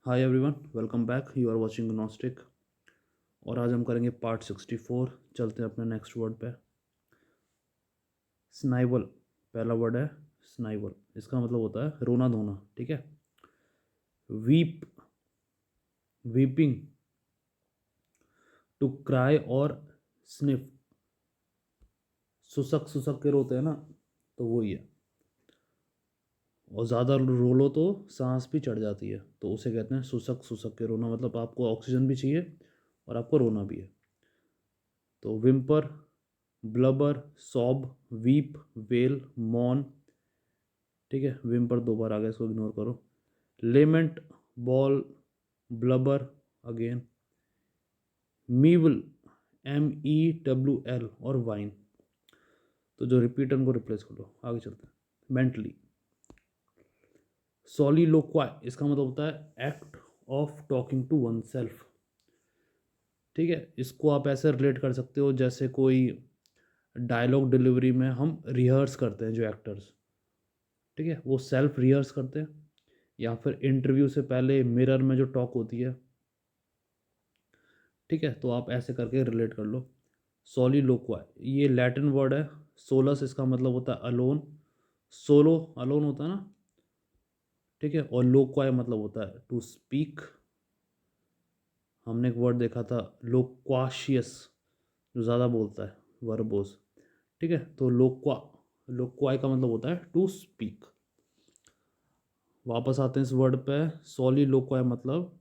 Hi everyone, welcome back. You are watching नॉस्टिक। और आज हम करेंगे पार्ट 64। चलते हैं अपने नेक्स्ट वर्ड पे। स्नाइवल। पहला वर्ड है स्नाइवल। इसका मतलब होता है रोना धोना। ठीक है। वीप, वीपिंग, टू क्राई और स्निफ। सुसक सुसक के रोते हैं ना, तो वही है। और ज़्यादा रो लो तो सांस भी चढ़ जाती है, तो उसे कहते हैं सुसक सुसक के रोना। मतलब आपको ऑक्सीजन भी चाहिए और आपको रोना भी है। तो whimper, blubber, sob, weep, wail, moan. ठीक है। विम्पर दो बार आ गया, इसको इग्नोर करो। Lament, bawl, blubber again, mewl, MEWL और वाइन। तो जो रिपीट है उनको रिप्लेस कर लो। आगे चलते हैं। Mentally, soliloquy. इसका मतलब होता है act of talking to oneself. ठीक है। इसको आप ऐसे रिलेट कर सकते हो जैसे कोई डायलॉग डिलीवरी में हम रिहर्स करते हैं, जो एक्टर्स, ठीक है, वो सेल्फ रिहर्स करते हैं। या फिर इंटरव्यू से पहले मिरर में जो टॉक होती है। ठीक है। तो आप ऐसे करके रिलेट कर लो। सोलिलोक्वा, ये लैटिन वर्ड है। सोलस इसका मतलब होता है अलोन। सोलो अलोन होता है ना। ठीक है। और लोक्वाय मतलब होता है टू स्पीक। हमने एक वर्ड देखा था लोक्वाशियस, जो ज़्यादा बोलता है, वर्बोस। ठीक है। तो लोक्वा, लोक्वाय का मतलब होता है टू स्पीक। वापस आते हैं इस वर्ड पे। सोलिलोक्वाय मतलब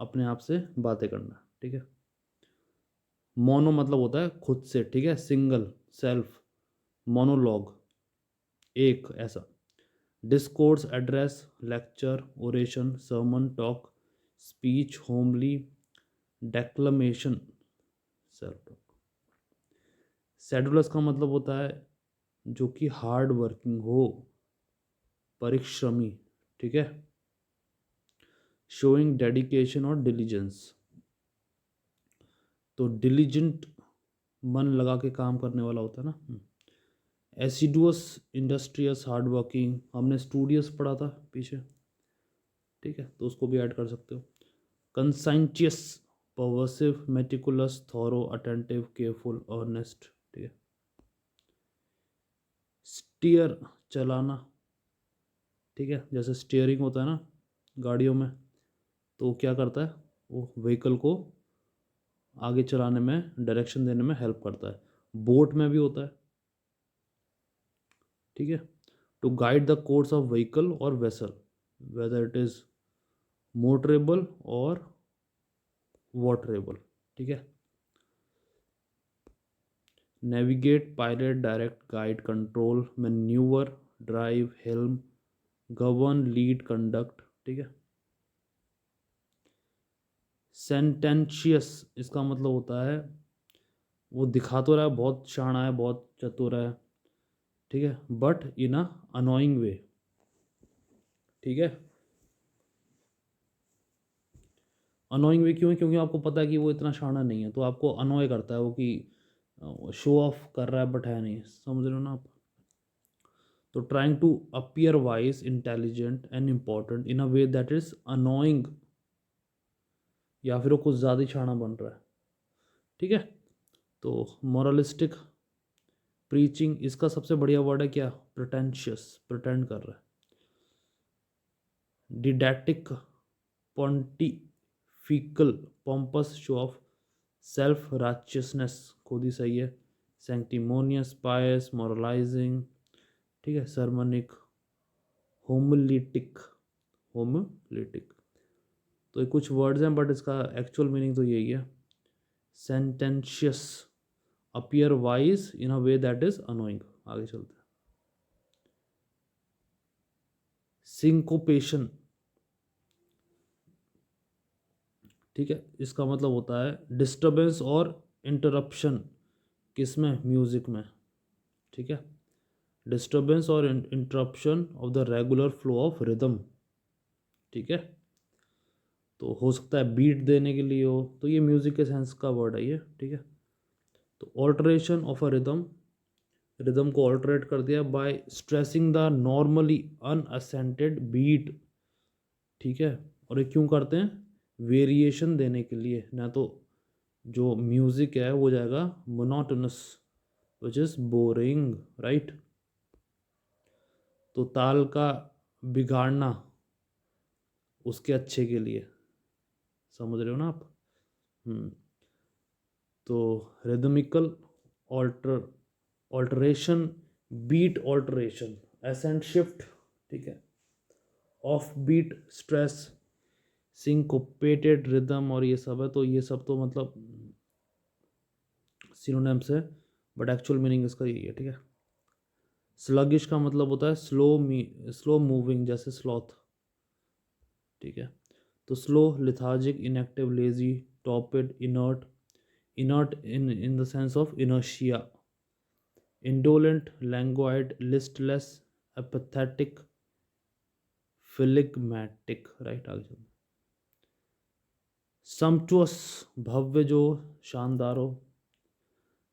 अपने आप से बातें करना। ठीक है। मोनो मतलब होता है खुद से। ठीक है। Single, self. मोनोलॉग, एक ऐसा। Discourse, address, lecture, oration, sermon, talk, speech, homily, declamation, self talk. Sedulous का मतलब होता है जो कि हार्ड वर्किंग हो, परिश्रमी। ठीक है। शोइंग डेडिकेशन और डिलीजेंस। तो डिलीजेंट मन लगा के काम करने वाला होता है ना। एसिडुअस, इंडस्ट्रियस, हार्ड वर्किंग। हमने स्टूडियस पढ़ा था पीछे। ठीक है। तो उसको भी ऐड कर सकते हो। Conscientious, pervasive, meticulous, thorough, attentive, careful, earnest. ठीक है। स्टीयर, चलाना। ठीक है। जैसे स्टीयरिंग होता है ना गाड़ियों में, तो वो क्या करता है, वो व्हीकल को आगे चलाने में, डायरेक्शन देने में हेल्प करता है। बोट में भी होता है। ठीक है। To guide the course of vehicle और vessel, whether it is motorable और वाटरेबल। ठीक है। Navigate, pilot, direct, guide, control, manoeuvre, drive, helm, govern, lead, conduct. ठीक है। सेंटेंशियस, इसका मतलब होता है वो दिखा तो रहा है बहुत शाना है, बहुत चतुर है। ठीक है। बट इन अ अनोइंग वे। ठीक है। अनोइंग वे क्यों है? क्योंकि आपको पता है कि वो इतना शाना नहीं है, तो आपको अनोय करता है वो, कि शो ऑफ कर रहा है बट है नहीं। समझ रहे हो ना आप? तो trying to appear wise, intelligent and important in a way that is annoying, या फिर वो कुछ ज़्यादा ही शाना बन रहा है। ठीक है। तो मॉरलिस्टिक, प्रीचिंग। इसका सबसे बढ़िया वर्ड है क्या? प्रिटेंशियस, प्रिटेंड कर रहा है। Didactic, pontifical, pompous, show off, self righteousness, खुद ही सही है। सैंक्टिमोनियस, पायस, मॉरलाइजिंग। ठीक है। सरमनिक, होमलिटिक, होमलिटिक। तो ये कुछ वर्ड्स हैं बट इसका एक्चुअल मीनिंग तो यही है। Sententious, appear wise in a way that is annoying. आगे चलते हैं। सिंकोपेशन। ठीक है। इसका मतलब होता है डिस्टरबेंस और इंटरप्शन। किसमें? म्यूजिक में। ठीक है। डिस्टरबेंस और interruption of the regular flow of rhythm. ठीक है। तो हो सकता है बीट देने के लिए हो, तो ये म्यूजिक के सेंस का वर्ड है ये। ठीक है। तो alteration of a rhythm, rhythm को ऑल्टरेट कर दिया by stressing the normally unaccented beat ठीक है। और ये क्यों करते हैं? वेरिएशन देने के लिए, ना तो जो म्यूज़िक है वो जाएगा monotonous which is boring, right. तो ताल का बिगाड़ना उसके अच्छे के लिए, समझ रहे हो ना आप? हम्म। तो rhythmical alter alteration, beat alteration, accent shift, ठीक है, off beat stress, syncopated rhythm और ये सब है। तो ये सब तो मतलब सिनोनिम्स है, बट एक्चुअल मीनिंग इसका यही है, ठीक है। स्लगिश का मतलब होता है स्लो मूविंग, जैसे स्लॉथ, ठीक है। तो slow, lethargic, inactive, lazy, torpid, inert, inert in the sense of inertia, indolent, languid, listless, apathetic, phlegmatic, right. आगे चलते, सम्पचुअस, भव्य, जो शानदार हो,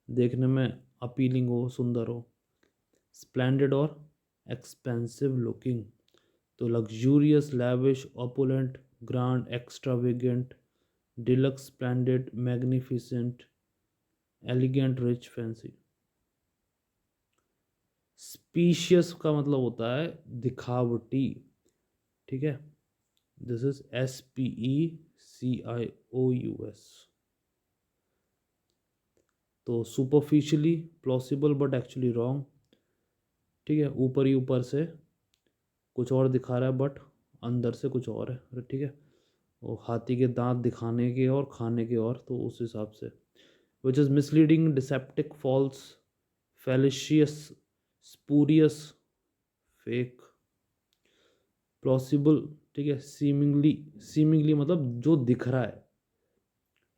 देखने में अपीलिंग हो, सुंदर हो। स्प्लेंडेड और एक्सपेंसिव लुकिंग, तो luxurious, lavish, opulent, grand, extravagant, deluxe, splendid, magnificent, elegant, rich, fancy. Species का मतलब होता है दिखावटी, ठीक है। This is SPECIOUS। तो superficially plausible but actually wrong, ठीक है। ऊपर ही ऊपर से कुछ और दिखा रहा है बट अंदर से कुछ और है, ठीक है। वो हाथी के दांत दिखाने के और खाने के और, तो उस हिसाब से। Which is misleading, deceptive, false, fallacious, spurious, fake, plausible, ठीक है। सीमिंगली, सीमिंगली मतलब जो दिख रहा है,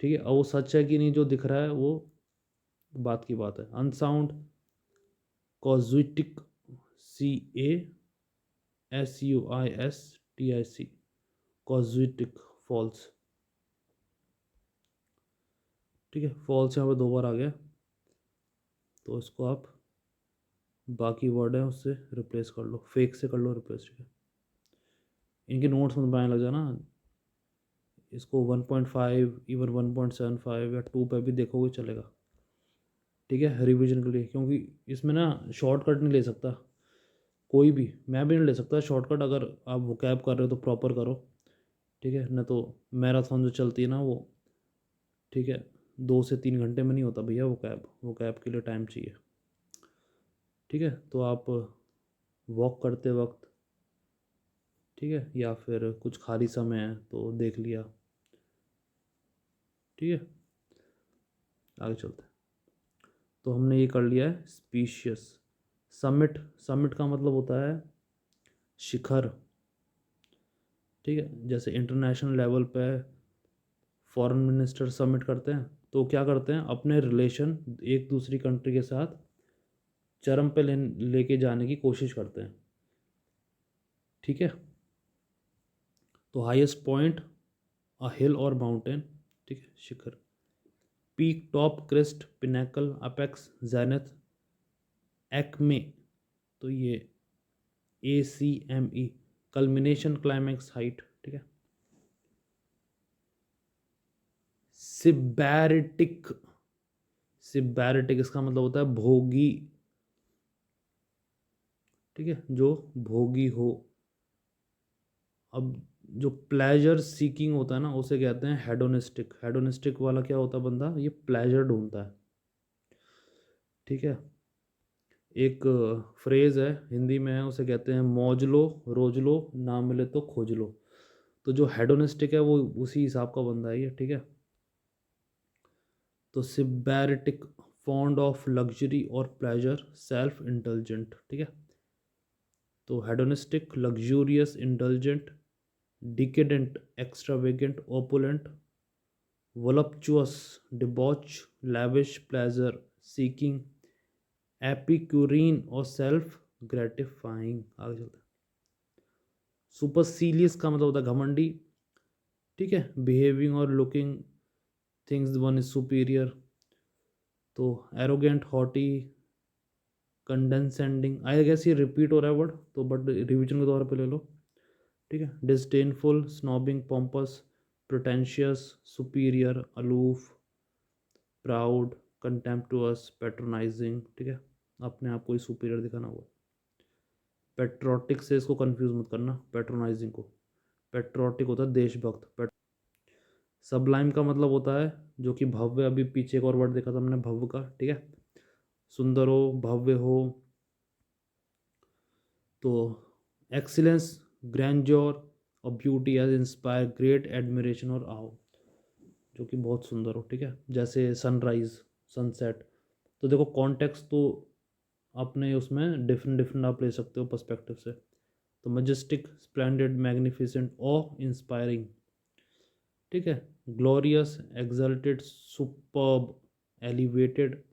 ठीक है। और वो सच है कि नहीं जो दिख रहा है, वो बात की बात है। अनसाउंड, कॉजुइटिक, CASUISTIC, कॉजुइटिक, फॉल्स, ठीक है। फॉल्स यहाँ पे दो बार आ गया, तो इसको आप बाकी वर्ड है उससे रिप्लेस कर लो, फेक से कर लो रिप्लेस, ठीक है। इनके नोट्स में बनाने लग जाना, इसको 1.5 इवन 1.75 या 2 पे भी देखोगे चलेगा, ठीक है, रिवीजन के लिए। क्योंकि इसमें ना शॉर्टकट नहीं ले सकता कोई भी, मैं भी नहीं ले सकता शॉर्टकट। अगर आप वो कैब कर रहे हो तो प्रॉपर करो, ठीक है, न तो मैराथन जो चलती है ना वो, ठीक है, 2 से 3 घंटे में नहीं होता भैया वो कैब के लिए टाइम चाहिए, ठीक है। तो आप वॉक करते वक्त, ठीक है, या फिर कुछ खाली समय है तो देख लिया, ठीक है। आगे चलते हैं। तो हमने ये कर लिया है स्पीशियस। समिट, समिट का मतलब होता है शिखर, ठीक है। जैसे इंटरनेशनल लेवल पे फॉरेन मिनिस्टर समिट करते हैं, तो क्या करते हैं, अपने रिलेशन एक दूसरी कंट्री के साथ चरम पे लेके जाने की कोशिश करते हैं, ठीक है। तो हाईएस्ट पॉइंट, अ हिल और माउंटेन, ठीक है, शिखर। Peak, top, crest, pinnacle, apex, zenith, acme, तो ये ACME, कल्मिनेशन, क्लाइमैक्स, हाइट, ठीक है। सिबैरिटिक, सिबैरिटिक इसका मतलब होता है भोगी, ठीक है, जो भोगी हो। अब जो प्लेजर सीकिंग होता है ना, उसे कहते हैं हेडोनिस्टिक। हेडोनिस्टिक वाला क्या होता है, बंदा ये प्लेजर ढूंढता है, ठीक है। एक फ्रेज है हिंदी में है, उसे कहते हैं मौज लो रोज लो, ना मिले तो खोज लो। तो जो हेडोनिस्टिक है वो उसी हिसाब का बंदा है ये, ठीक है। तो सिबैरिटिक, फॉन्ड ऑफ लग्जरी और प्लेजर, सेल्फ इंटलिजेंट, ठीक है। तो hedonistic, luxurious, indulgent, decadent, extravagant, opulent, voluptuous, debauched, lavish, pleasure seeking, epicurean और सेल्फ ग्रेटिफाइंग। आगे चलते हैं। सुपरसीलियस का मतलब होता है घमंडी, ठीक है, बिहेविंग और looking things one is superior. तो एरोगेंट, हॉटी, कंडेंसेंडिंग, आई गेस ये रिपीट हो रहा है वर्ड, तो बट रिवीजन के तौर पे ले लो। ठीक है। Disdainful, snobbing, pompous, pretentious, superior, aloof, proud, contemptuous, patronising, ठीक है, अपने आप को ही सुपीरियर दिखाना हुआ। पेट्रोटिक से इसको कंफ्यूज मत करना, पैट्रोनाइजिंग को। पेट्रोटिक होता है देशभक्त। सबलाइम का मतलब होता है जो कि भव्य, अभी पीछे एक और वर्ड देखा था हमने भव्य का, ठीक है, सुंदर हो, भव्य हो। तो एक्सीलेंस, ग्रैंड्योर और beauty as inspire great admiration और आओ, जो कि बहुत सुंदर हो, ठीक है, जैसे सनराइज, सनसेट। तो देखो कॉन्टेक्स्ट तो अपने उसमें डिफरेंट डिफरेंट आप ले सकते हो पर्सपेक्टिव से। तो मजेस्टिक, स्प्लेंडेड, मैग्निफिसेंट, ऑ इंस्पायरिंग, ठीक है, glorious, exalted, superb, elevated.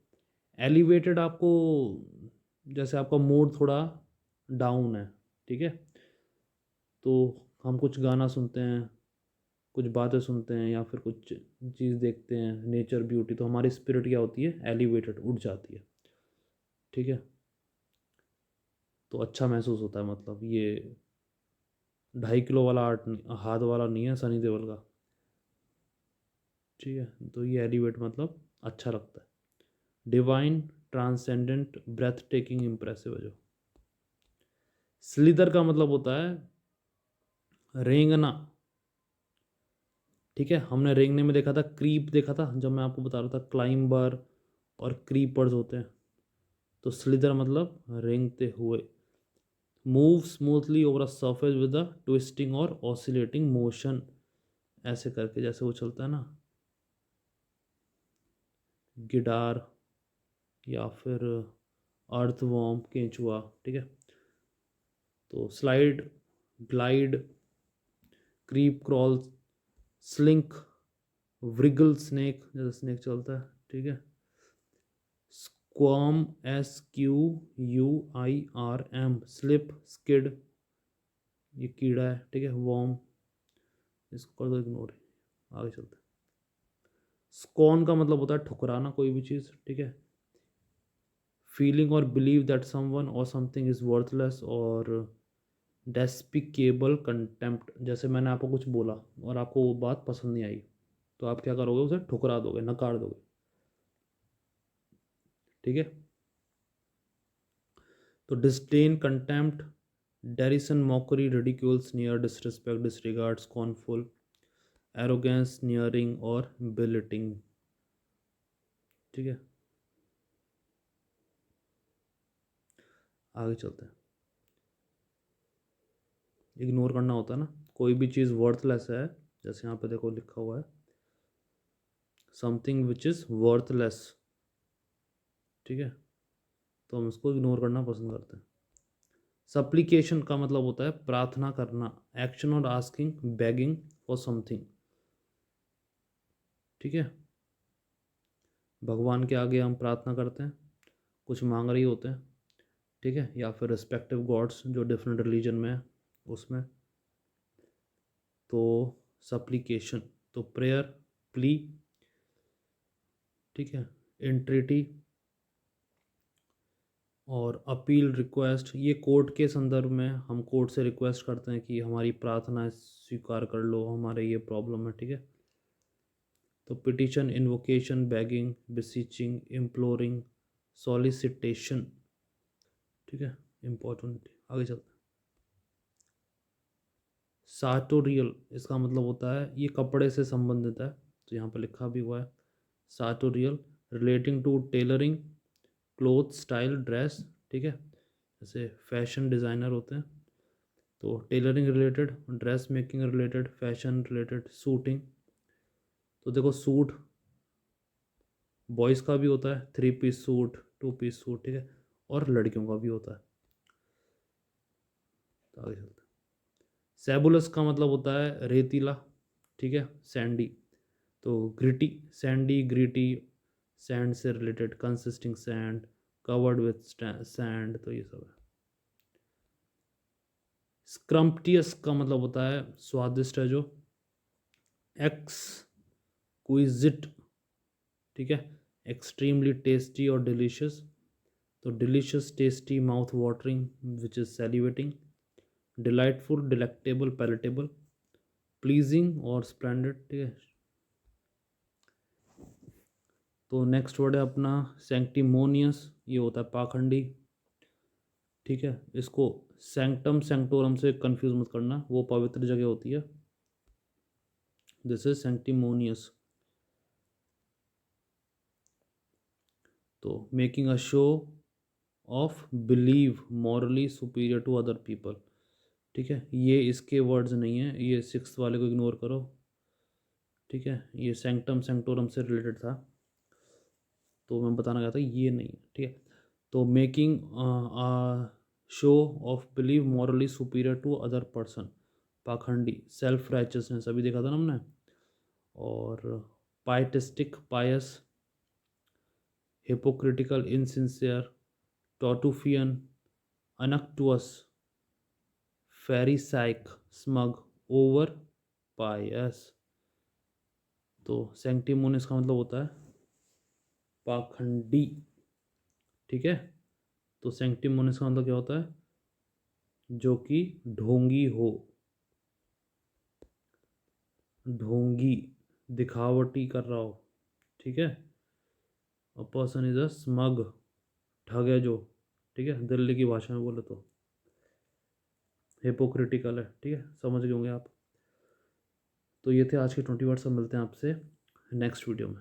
Elevated आपको, जैसे आपका मूड थोड़ा डाउन है, ठीक है, तो हम कुछ गाना सुनते हैं, कुछ बातें सुनते हैं या फिर कुछ चीज़ देखते हैं, नेचर, ब्यूटी, तो हमारी स्पिरिट क्या होती है, एलिवेटेड, उठ जाती है, ठीक है। तो अच्छा महसूस होता है, मतलब ये 2.5 किलो वाला आर्ट हाथ वाला नहीं है सनी देओल का, ठीक है। तो ये एलिवेट मतलब अच्छा लगता है। Divine, transcendent, breathtaking, impressive है जो। स्लिदर का मतलब होता है रेंगना, ठीक है। हमने रेंगने में देखा था, क्रीप देखा था जब मैं आपको बता रहा था, क्लाइंबर और क्रीपर्स होते हैं। तो स्लिदर मतलब रेंगते हुए। Move smoothly over a surface with a twisting और ऑसिलेटिंग मोशन, ऐसे करके जैसे वो चलता है ना, गिटार या फिर अर्थवॉर्म, केंचुआ, ठीक है। तो slide, glide, creep, crawl, slink, wriggle, snake, जैसे स्नेक चलता है, ठीक है। स्क्वाम, SQUIRM, स्लिप, स्किड, ये कीड़ा है, ठीक है। वॉर्म, इसको कर दो इग्नोर, आगे चलते हैं। स्कॉन का मतलब होता है ठुकराना कोई भी चीज़, ठीक है। फीलिंग और बिलीव दैट समवन और समथिंग इज़ वर्थलेस, और डेस्पिकेबल कंटेम्प्ट, जैसे मैंने आपको कुछ बोला और आपको वो बात पसंद नहीं आई, तो आप क्या करोगे, उसे ठुकरा दोगे, नकार दोगे, ठीक है। तो disdain, contempt, डेरिसन, mockery, ridicule, स्नियर, disrespect, disregard, scornful, arrogance, स्नियरिंग और बिलिटिंग, ठीक है। आगे चलते हैं। इग्नोर करना होता है ना, कोई भी चीज़ वर्थलेस है, जैसे यहाँ पे देखो लिखा हुआ है समथिंग विच इज़ वर्थलेस, ठीक है, तो हम इसको इग्नोर करना पसंद करते हैं। सप्लीकेशन का मतलब होता है प्रार्थना करना, एक्शन और आस्किंग, बेगिंग फॉर समथिंग, ठीक है। भगवान के आगे हम प्रार्थना करते हैं, कुछ मांग रही होते हैं, ठीक है, या फिर रिस्पेक्टिव गॉड्स जो डिफरेंट रिलीजन में है उसमें। तो सप्लीकेशन, तो प्रेयर, प्ली, ठीक है, इंट्रिटी और अपील, रिक्वेस्ट, ये कोर्ट के संदर्भ में हम कोर्ट से रिक्वेस्ट करते हैं कि हमारी प्रार्थना स्वीकार कर लो, हमारे ये प्रॉब्लम है, ठीक है। तो पिटिशन, इन्वोकेशन, बेगिंग, बिसीचिंग, इम्प्लोरिंग, सॉलिसिटेशन, ठीक है, इम्पोर्टेंट। आगे चलते हैं। साटोरियल, इसका मतलब होता है, ये कपड़े से संबंधित है, तो यहाँ पर लिखा भी हुआ है sartorial, relating to tailoring, cloth, style, dress, ठीक है, जैसे फैशन डिज़ाइनर होते हैं, तो tailoring related, dress making related, fashion related, suiting. तो देखो सूट बॉयज़ का भी होता है, 3 पीस सूट, 2 पीस सूट, ठीक है, और लड़कियों का भी होता है। तो आगे चलते हैं। सैबुलस का मतलब होता है रेतीला, ठीक है, सैंडी। तो ग्रिटी, सैंडी, ग्रिटी, सैंड से related, consisting sand, covered with sand, तो ये सब है। स्क्रम्पटियस का मतलब होता है स्वादिष्ट है जो, एक्स क्विजिट, ठीक है, एक्सट्रीमली टेस्टी और डिलीशियस। तो delicious, tasty, mouth watering, which is salivating, delightful, delectable, palatable, pleasing और स्प्लेंडेड, ठीक है। तो नेक्स्ट वर्ड है अपना सैंक्टिमोनियस, ये होता है पाखंडी, ठीक है। इसको सैंक्टम सैंक्टोरम से कंफ्यूज मत करना, वो पवित्र जगह होती है। This is sanctimonious. तो making a show of believe morally superior to other people, ठीक है। ये इसके वर्ड्स नहीं है, ये सिक्स्थ वाले को इग्नोर करो, ठीक है। ये सैंक्टम सैंक्टोरम से रिलेटेड था, तो मैं बताना चाहता ये नहीं है, ठीक है। तो making show of believe morally superior to other person, पाखंडी, सेल्फ राइचसनेस अभी देखा था ना हमने, और pietistic, pious, hypocritical, insincere, tartuffian, unctuous, pharisaic, smug, over pious. तो सैंक्टिमोनियस का मतलब होता है पाखंडी, ठीक है। तो सैंक्टिमोनियस का मतलब क्या होता है, जो कि ढोंगी हो, ढोंगी, दिखावटी कर रहा हो, ठीक है। A person is a smug, ठग है जो, ठीक है, दिल्ली की भाषा में बोले तो। हिपोक्रिटिकल है, ठीक है, समझ गए होंगे आप। तो ये थे आज के 20 वर्ड्स, सब मिलते हैं आपसे नेक्स्ट वीडियो में।